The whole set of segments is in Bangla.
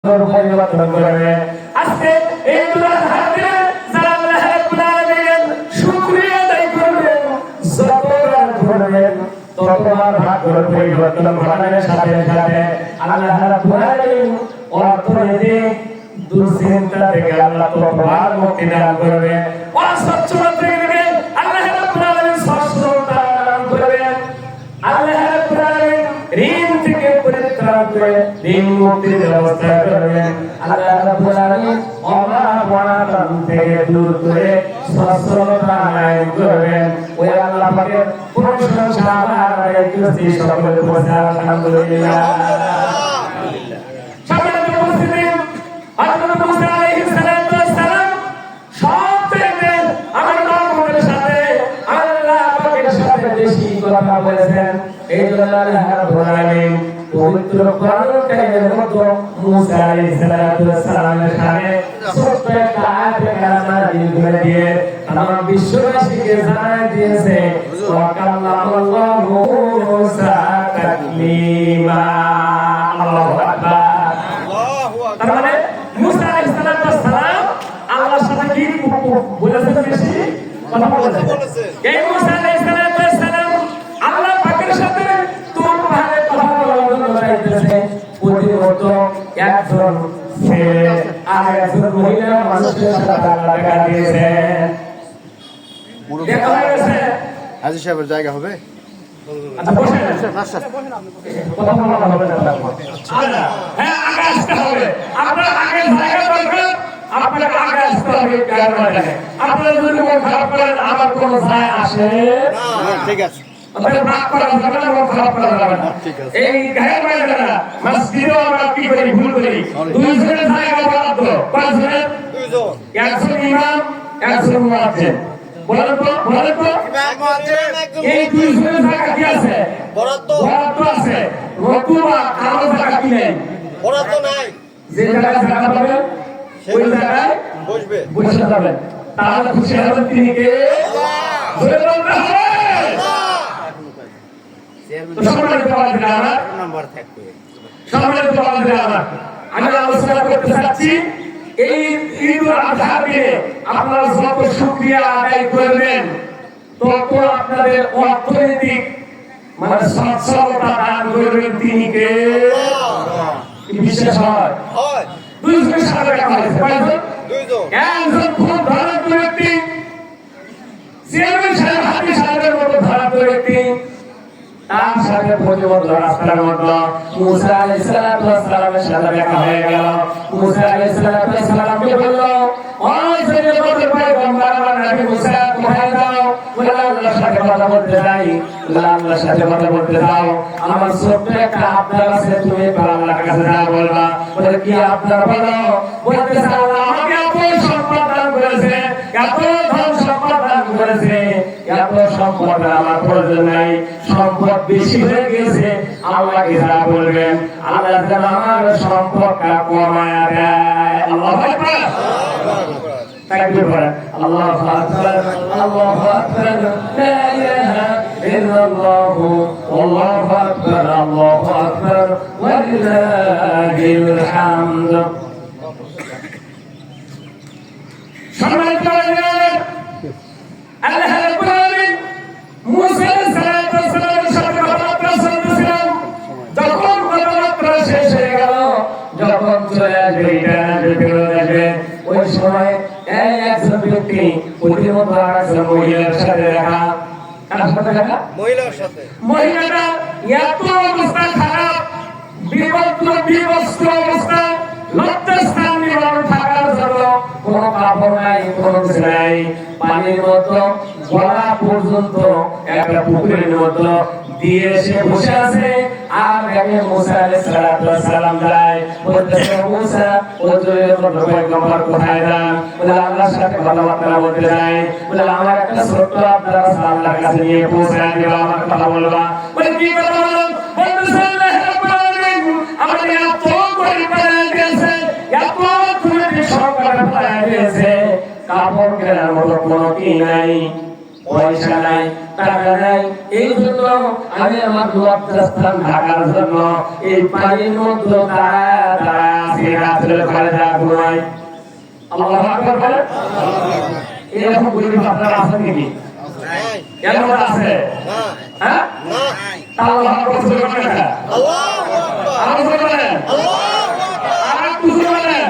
পরিবর্তন করবে। আজকে এই দুরার হাতে যারা আল্লাহ রাব্বুল আলামিনের শুকরিয়া আদায় করবেন, যতবার করবেন ততবার ভাগ্যের পরিবর্তন ঘটানোর সাথে সাথে আল্লাহ রাব্বুল আলামিন অর্থনৈতিক দুশ্চিন্তা থেকে আল্লাহ ততবার মুক্তি দান করবে। অসচ্ছলতা থেকে আল্লাহ রাব্বুল আলামিন সচ্ছলতা দান করবেন। আল্লাহ রাব্বুল আলামিন ঋণ থেকে পরিত্রাণ করে ঋণ মুক্তির ব্যবস্থা করবেন। আল্লাহ রাব্বুল আলামিন অভাব অনাটন থেকে দূর করে সচ্ছলতা আনয়ন করবেন। ওই আল্লাহ পাকের প্রশংসা আর একটি সকলের প্রশংসা আলহামদুলিল্লাহ। সম্মানিত উপস্থিতি, হযরত মুসা আলাইহিস সালাতু ওয়াস সালাম সবচেয়ে আমার মাহবুবের সাথে আল্লাহ পাকের সাথে বেশি কথা বলেছেন। এই জন্য আল্লাহ রাব্বুল আলামিন পবিত্র কোরআন কারীমের মধ্যে মুসা আলাইহিস সালাতু ওয়াস সালামের সামনে ছোট্ট একটা আয়াতে কারিমা দিয়ে তাম বিশ্ববাসীকে জানায় দিয়েছে, ওয়া কাল্লামাল্লাহু মুসা তাকলিমা। আল্লাহু আকবার। তার মানে মুসা আলাইহিস সালাতু ওয়াস সালাম আল্লাহর সাথে কি বলেছেন? বেশি কথা বলেছেন। এই মুসা আলাইহিস সালাতু ওয়াস সালাম আল্লাহ পাকের সাথে তুরভাবে কথা বলার জন্য চাইতেছে। প্রতিমত একজন ছেলে আর একজন মহিলা মানুষের সাথে আল্লাহ দেখা দিয়েছে। দেখা হয়ে গেছে। হাজী সাহেবের জায়গা হবে? আচ্ছা বসেন। কথা বলা হবে না। আচ্ছা হ্যাঁ, আগে আসতে হবে। আপনার আগে জায়গা দরকার, আপনাকে আগে আসতে হবে। কারণে আপনারা যদি মন খারাপ করেন আমার কোনো যায় আসে না। ঠিক আছে, আপনারা রাগ করা যাবে না, মন খারাপ করা যাবে না। এই গায়ের বাইরেরা মসজিদে আমরা কি করি, ভুল করি। দুইজনের জায়গা বরাদ্দ। কয়জনের? দুইজন। একজন ইমাম, একজন মুয়াজ্জিন। বলেন তো এই দুইজনের জায়গা কি আছে? বরাদ্দ আছে। নতুবা কারো জায়গা কি নেই? বরাদ্দ নাই। যে জায়গায় জায়গা পাবেন ওই জায়গায় বসে যাবেন। তাহলে খুশি হবেন তিনি কে? জোরে বলতে হবে। সম্মানিত বাবাজিরা আমার, সম্মানিত বাবাজিরা আমার, আমি আলোচনা করতে চাচ্ছি এই ঈদুল আযহা দিনে আপনারা যত শুকরিয়া আদায় করবেন তত আপনাদের অর্থনৈতিক মানে সচ্ছলতা দান করবেন তিনি কে? বিশেষ হয় দুইজনের সাথে দেখা হয়েছে। কয়জন? দুইজন। একজন খুব ধনাঢ্য ব্যক্তি, চেয়ারম্যান সাহেব, হাজি সাহেবের মতো ধনাঢ্য ব্যক্তি। তার সাথে প্রতিবদ্ধ রাস্তার মধ্যে মুসা আলাইহিস সালামের সাথে দেখা হয়ে গেল। মুসা আলাইহিস সালামকে বলল, ওই জনপদের পয়গম্বর আমার নবী মুসা, কোথায় যাও? বলে আল্লাহর সাথে কথা বলতে যাই। বলে আল্লাহর সাথে কথা বলতে যাও, আমার ছোট্ট একটা আবদার আছে, তুমি আল্লাহর কাছে যা বলবা। বলে কি আবদার? বলো। বলতেছে আল্লাহ আমাকে এত সম্পদ দান করেছে, এত ধন সম্পদ দান করেছে, এত সম্পদ আমার প্রয়োজন নাই, সম্পদ বেশি হয়ে গেছে। আল্লাহকে যা বলবেন আল্লাহ যেন আমার সম্পদটা কমায়া দেয়। আল্লাহু আকবার। তাকবীর পড়েন। আল্লাহু আকবার, আল্লাহু আকবার, লা ইলাহা ইল্লাল্লাহ, আল্লাহু আকবার, আল্লাহু আকবার, ওয়া লিল্লাহিল হামদ। সম্মানিত আল্লাহ রাব্বুল আলামিন মুসা আলাইহিস সালামের সাথে কথাবার্তা চলতেছিলেন। যখন কথাবার্তা শেষ হয়ে গেল, যখন চলে আসবে ওই সময় একজন ব্যক্তি প্রতিমত আরেকজন মহিলার সাথে দেখা। কার সাথে দেখা? মহিলার সাথে। মহিলাটা এত অবস্থা খারাপ, বিবস্ত্র অবস্থা, লজ্জাস্থান নিবারণ থাকার জন্য কোনো কাপড় নাই, কোনো কিছু নাই। পানির মতো গলা পর্যন্ত একটা পুকুরের মতো দিয়ে সে বসে আছে। আর দেখে মুসা আলাইহিস সালাম যায়, বলতেছে মুসা ওজনের মতো পয়গম্বর কোথায় যান? বলে আল্লাহর সাথে কথাবার্তা বলতে যাই। বলে আমার একটা ছোট্ট আবদার আছে, আল্লাহর কাছে নিয়ে পৌঁছায় দিবা, আমার কথা বলবা। বলে কি কথা বলো? বলতেছে আল্লাহ রাব্বুল আলামিন আমাদের এত গরিব বানায় দিয়েছে, এত তুমি সরকার বানায় দিয়েছে, কাপড় কেনার মতো কোনো কি নাই, পয়সা নাই, টাকা নাই। এই জন্য আমি আমার লজ্জাস্থান ঢাকার জন্য এই পানির মধ্যে দাঁড়ায় দাঁড়ায় আছি, রাত্রে ঘরে যাওয়া ঘুমাই। আল্লাহু আকবার বলেন। এরকম গরিব আপনারা আছেন নাকি? নাই। এরকম আছে? না। হ্যাঁ? না। আল্লাহু আকবার বলেন না। আল্লাহু আকবার। আরো বলেন। আল্লাহু আকবার। আর একটু বলেন।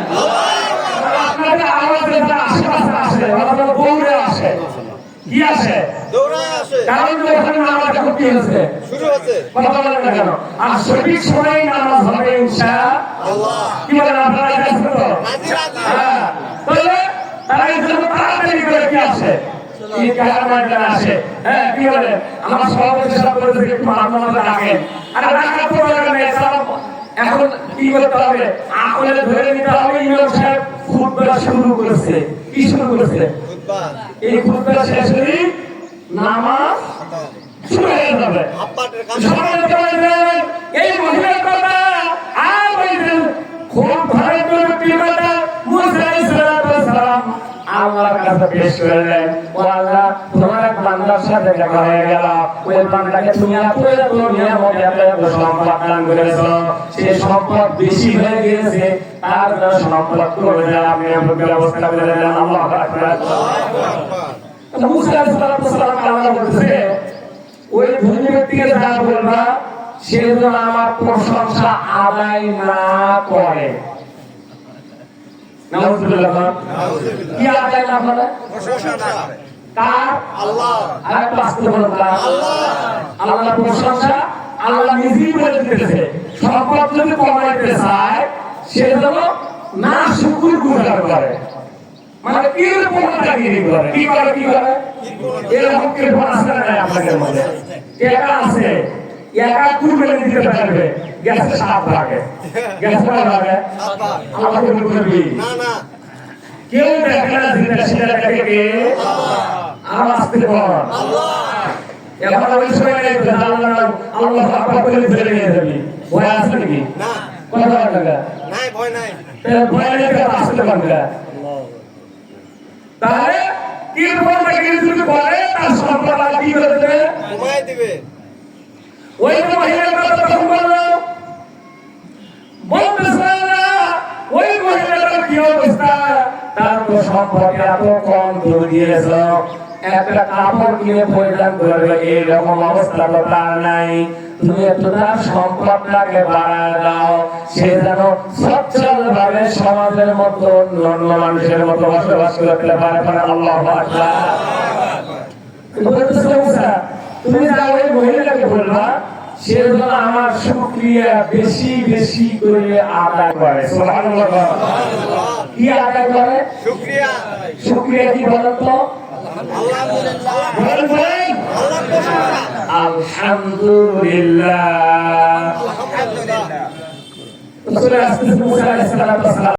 আপনাদের আওয়াজে যারা আশেপাশে আসে, ওরা যেন দৌড়ে আসে। কি আসে? দৌড়ায় আসে। কারণ যে ওখানে নামাজ এখন কি হয়েছে? শুরু হচ্ছে। কথা বলেন না কেন? আর সঠিক সময়ে নামাজ হবে ইনশাআল্লাহ। কি বলেন আপনারা? কাছে তো? রাজি রাজি। হ্যাঁ। তাহলে তারা এই জন্য তাড়াতাড়ি করে কি আসে? কি কার ময়দানে আসে? হ্যাঁ, কি বলেন? আমার সভাপতি সাহেব বলেছে একটু মানবতা রাখেন। আরে রাখার তো দরকার নেই, এখন কি করতে হবে? আমলে ধরে নিতে হবে। ইমাম সাহেব খুতবা শুরু করেছে। কি শুরু করেছে? খুতবা। এই খুতবা শেষ হলে নামাজ শুরু হয়ে যাবে। আব্বাটের কাছে। সবাই বলবেন, এই মহিলার কথা আর বলবেন, খুব ভালো কথা মুসা আলাইহিস সালাম আল্লাহর কাছে পেশ করলেন। ও আল্লাহ, তোমার এক বান্দার সাথে দেখা হয়ে গেল। ওই বান্দাকে তুমি এত নিয়ামত এত সম্পদ দান করেছো, সে সম্পদ বেশি হয়ে গিয়েছে, তার জন্য সম্পদ কমে যায়, আপনি ব্যবস্থা করে দেন। আল্লাহু আকবার। মুসা আলাইহিস সালাম আল্লাহ বলতেছে, ওই ধনী ব্যক্তিকে যা বলবা সে যেন আমার প্রশংসা আদায় না করে। নাউজুবিল্লাহ। কি আদায় না করে? প্রশংসা। কার? আল্লাহ। আর একটু আস্তে বলুন না। আল্লাহর প্রশংসা আল্লাহ নিজেই বলে দিতেছে, সম্পদ যদি কমাইতে চায় সে যেন না শুকর গুজার করে, মানে কৃপণতাগিরি করে। কি করে? কি করে? এরকম কৃপণ আছে না আপনাদের মধ্যে? টাকা আছে, একা কুরবানি দিতে পারবে, গ্যাসে 7 ভাগে, গ্যাস কয় ভাগে? আল্লাহ কবুল করবি। না না। কেউ দেখে না, জিনিসটা সেটা দেখে কে? আর আসতে কর। এখন ওই সময় নেই তো, আল্লাহ আকবার করে ফেলে নিয়ে যাবি, ভয় আছে নাকি? না। কথা বলেন না। নাই ভয় নাই। ভয় নেই তো আসতে পারবে না। তাহলে কি বলতে গেলে যদি করে তার সম্পদ আল্লাহ কি করে দেবে? ঘুমাই দিবে। ওই যে মহিলার কথা তখন বললো, বলতেছে না, ওই মহিলাটার কি অবস্থা? তার তো সম্পদ এত কম দূর দিয়েছ, একটা কাপড় কিনে পরিধান করবে এইরকম অবস্থা তো তার নাই। তুমি একটু তার সম্পদটাকে বাড়ায় দাও, সে যেন সচ্ছল ভাবে সমাজের মতো অন্য মানুষের মতো বসবাস করতে পারে। আল্লাহু আকবার। বলতেছে মুসা, তুমি যা ওই মহিলাকে বলবা সে যেন আমার শুকরিয়া বেশি বেশি করে আদায় করে। সুবহানাল্লাহ। কি আদায় করে? শুকরিয়া। শুকরিয়া কি বলেন তো? আলহামদুলিল্লাহ। বলেন। আল্লাহর প্রশংসা। আলহামদুলিল্লাহ। আলহামদুলিল্লাহ। রাসূল মুসা আলাইহিস সালাম